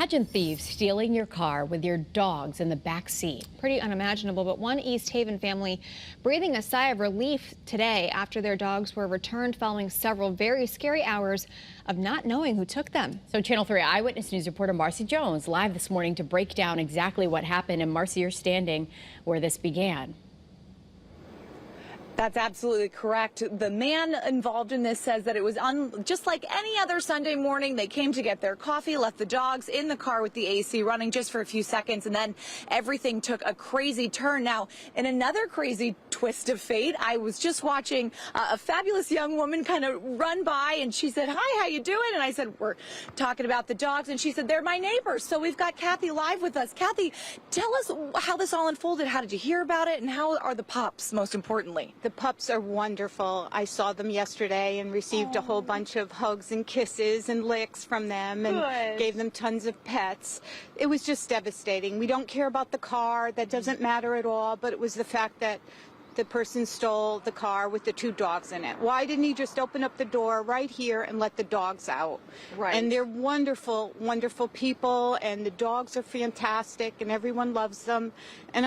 Imagine thieves stealing your car with your dogs in the back seat. Pretty unimaginable, but one East Haven family breathing a sigh of relief today after their dogs were returned following several very scary hours of not knowing who took them. So Channel 3 Eyewitness News reporter Marcy Jones live this morning to break down exactly what happened. And Marcy, you're standing where this began. That's absolutely correct. The man involved in this says that it was just like any other Sunday morning. They came to get their coffee, left the dogs in the car with the AC running just for a few seconds, and then everything took a crazy turn. Now, in another crazy twist of fate, I was just watching a fabulous young woman kind of run by, and she said, "Hi, how you doing?" And I said, "We're talking about the dogs." And she said, "They're my neighbors." So we've got Kathy live with us. Kathy, tell us how this all unfolded. How did you hear about it, and how are the pups, most importantly? The pups are wonderful. I saw them yesterday and received a whole bunch of hugs and kisses and licks from them and gave them tons of pets. It was just devastating. We don't care about the car. That doesn't matter at all, but it was the fact that the person stole the car with the 2 dogs in it. Why didn't he just open up the door right here and let the dogs out? Right. And they're wonderful, wonderful people, and the dogs are fantastic, and everyone loves them. And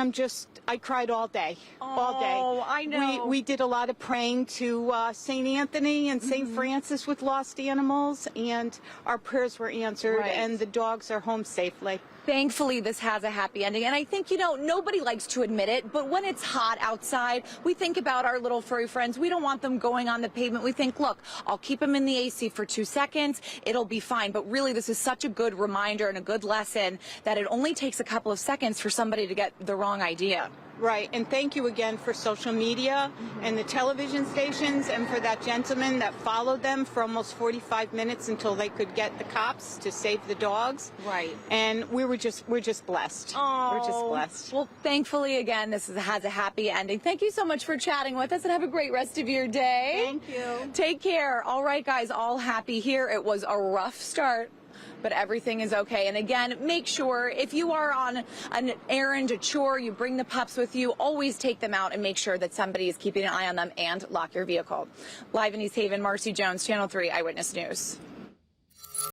I cried all day, all day. Oh, I know. We did a lot of praying to St. Anthony and St. Francis with lost animals, and our prayers were answered, and the dogs are home safely. Thankfully, this has a happy ending. And I think, you know, nobody likes to admit it, but when it's hot outside, we think about our little furry friends. We don't want them going on the pavement. We think, look, I'll keep them in the AC for 2 seconds. It'll be fine. But really, this is such a good reminder and a good lesson that it only takes a couple of seconds for somebody to get the wrong idea. Right, and thank you again for social media and the television stations, and for that gentleman that followed them for almost 45 minutes until they could get the cops to save the dogs. Right. And we're just blessed. Oh. We're just blessed. Well, thankfully, again, this has a happy ending. Thank you so much for chatting with us, and have a great rest of your day. Thank you. Take care. All right, guys, all happy here. It was a rough start, but everything is okay. And again, make sure if you are on an errand, a chore, you bring the pups with you, always take them out and make sure that somebody is keeping an eye on them, and lock your vehicle. Live in East Haven, Marcy Jones, Channel 3 Eyewitness News.